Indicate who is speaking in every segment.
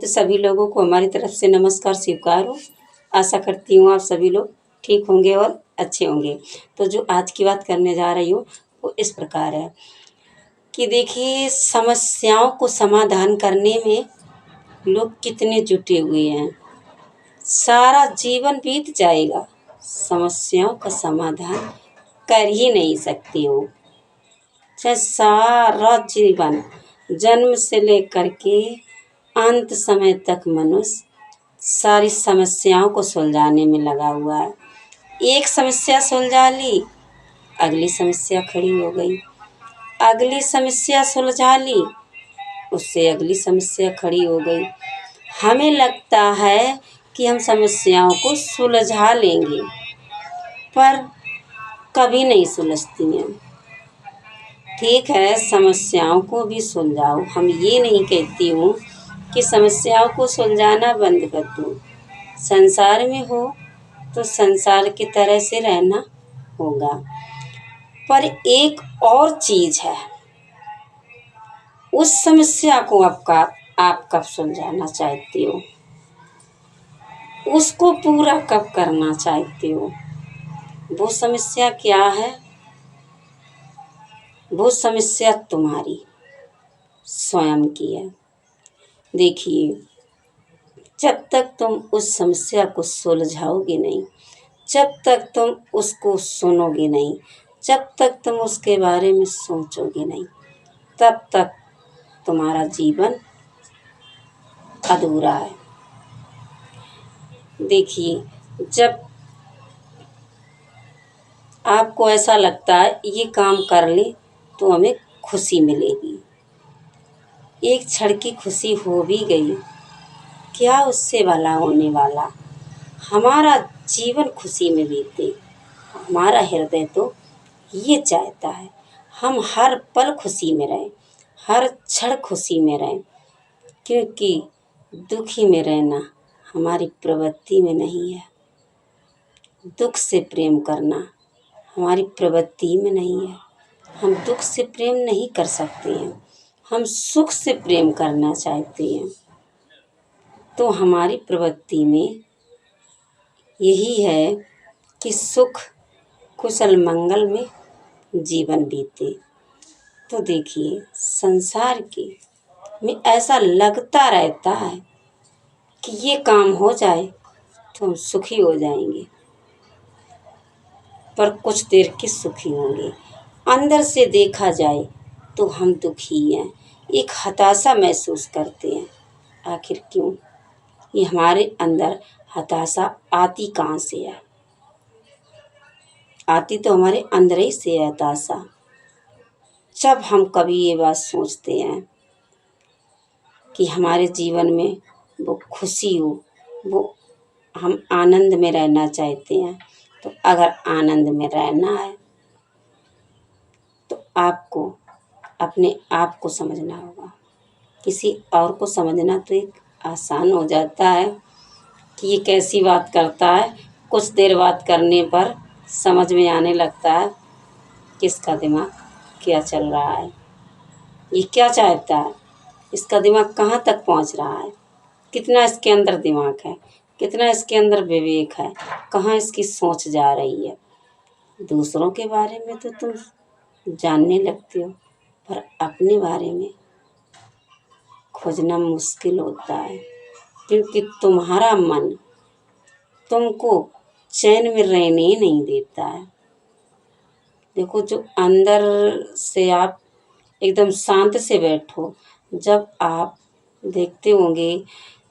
Speaker 1: तो सभी लोगों को हमारी तरफ से नमस्कार स्वीकार हो। आशा करती हूँ आप सभी लोग ठीक होंगे और अच्छे होंगे। तो जो आज की बात करने जा रही हूँ वो इस प्रकार है कि देखिए, समस्याओं को समाधान करने में लोग कितने जुटे हुए हैं। सारा जीवन बीत जाएगा, समस्याओं का समाधान कर ही नहीं सकती हो। चाहे सारा जीवन जन्म से लेकर के अंत समय तक मनुष्य सारी समस्याओं को सुलझाने में लगा हुआ है। एक समस्या सुलझा ली, अगली समस्या खड़ी हो गई, अगली समस्या सुलझा ली, उससे अगली समस्या खड़ी हो गई। हमें लगता है कि हम समस्याओं को सुलझा लेंगे, पर कभी नहीं सुलझती हैं। ठीक है, समस्याओं को भी सुलझाओ। हम ये नहीं कहती हूँ कि समस्याओं को सुलझाना बंद कर दो। संसार में हो तो संसार की तरह से रहना होगा, पर एक और चीज़ है, उस समस्या को आप कब सुलझाना चाहते हो, उसको पूरा कब करना चाहते हो। वो समस्या क्या है? वो समस्या तुम्हारी स्वयं की है। देखिए, जब तक तुम उस समस्या को सुलझाओगे नहीं, जब तक तुम उसको सुनोगे नहीं, जब तक तुम उसके बारे में सोचोगे नहीं, तब तक तुम्हारा जीवन अधूरा है। देखिए, जब आपको ऐसा लगता है ये काम कर ले तो हमें खुशी मिलेगी, एक क्षण की खुशी हो भी गई, क्या उससे भला होने वाला। हमारा जीवन खुशी में बीते। हमारा हृदय तो ये चाहता है हम हर पल खुशी में रहें, हर क्षण खुशी में रहें, क्योंकि दुखी में रहना हमारी प्रवृत्ति में नहीं है। दुख से प्रेम करना हमारी प्रवृत्ति में नहीं है। हम दुख से प्रेम नहीं कर सकते हैं, हम सुख से प्रेम करना चाहते हैं। तो हमारी प्रवृत्ति में यही है कि सुख कुशल मंगल में जीवन बीते। तो देखिए, संसार के में ऐसा लगता रहता है कि ये काम हो जाए तो हम सुखी हो जाएंगे, पर कुछ देर के सुखी होंगे। अंदर से देखा जाए तो हम दुखी हैं, एक हताशा महसूस करते हैं। आखिर क्यों? ये हमारे अंदर हताशा आती कहाँ से है? आती तो हमारे अंदर ही से है हताशा। जब हम कभी ये बात सोचते हैं कि हमारे जीवन में वो खुशी हो, वो हम आनंद में रहना चाहते हैं, तो अगर आनंद में रहना है तो आपको अपने आप को समझना होगा। किसी और को समझना तो एक आसान हो जाता है कि ये कैसी बात करता है, कुछ देर बात करने पर समझ में आने लगता है कि इसका दिमाग क्या चल रहा है, ये क्या चाहता है, इसका दिमाग कहाँ तक पहुँच रहा है, कितना इसके अंदर दिमाग है, कितना इसके अंदर विवेक है, कहाँ इसकी सोच जा रही है। दूसरों के बारे में तो तुम जानने लगते हो, पर अपने बारे में खोजना मुश्किल होता है, क्योंकि तुम्हारा मन तुमको चैन में रहने ही नहीं देता है। देखो, जो अंदर से आप एकदम शांत से बैठो, जब आप देखते होंगे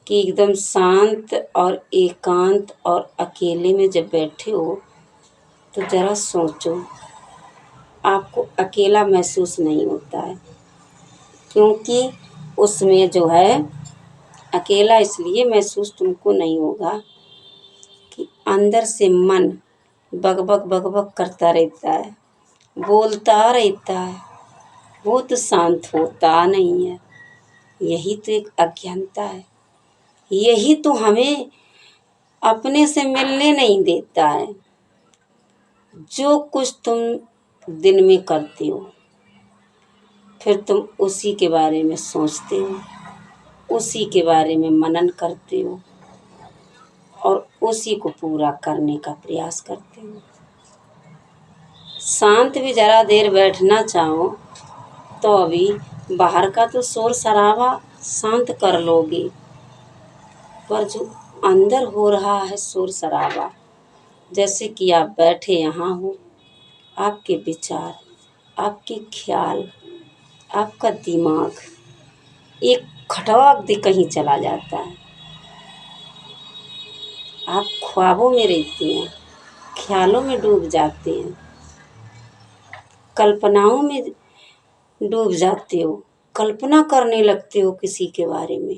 Speaker 1: कि एकदम शांत और एकांत और अकेले में जब बैठे हो, तो ज़रा सोचो, आपको अकेला महसूस नहीं होता है, क्योंकि उसमें जो है अकेला इसलिए महसूस तुमको नहीं होगा कि अंदर से मन बकबक बकबक करता रहता है, बोलता रहता है, वो तो शांत होता नहीं है। यही तो एक अज्ञानता है, यही तो हमें अपने से मिलने नहीं देता है। जो कुछ तुम दिन में करते हो, फिर तुम उसी के बारे में सोचते हो, उसी के बारे में मनन करते हो और उसी को पूरा करने का प्रयास करते हो। शांत भी ज़रा देर बैठना चाहो तो अभी बाहर का तो शोर शराबा शांत कर लोगे, पर जो अंदर हो रहा है शोर शराबा, जैसे कि आप बैठे यहाँ हो, आपके विचार, आपके ख्याल, आपका दिमाग एक खटवाक दे कहीं चला जाता है। आप ख्वाबों में रहते हैं, ख्यालों में डूब जाते हैं, कल्पनाओं में डूब जाते हो, कल्पना करने लगते हो किसी के बारे में।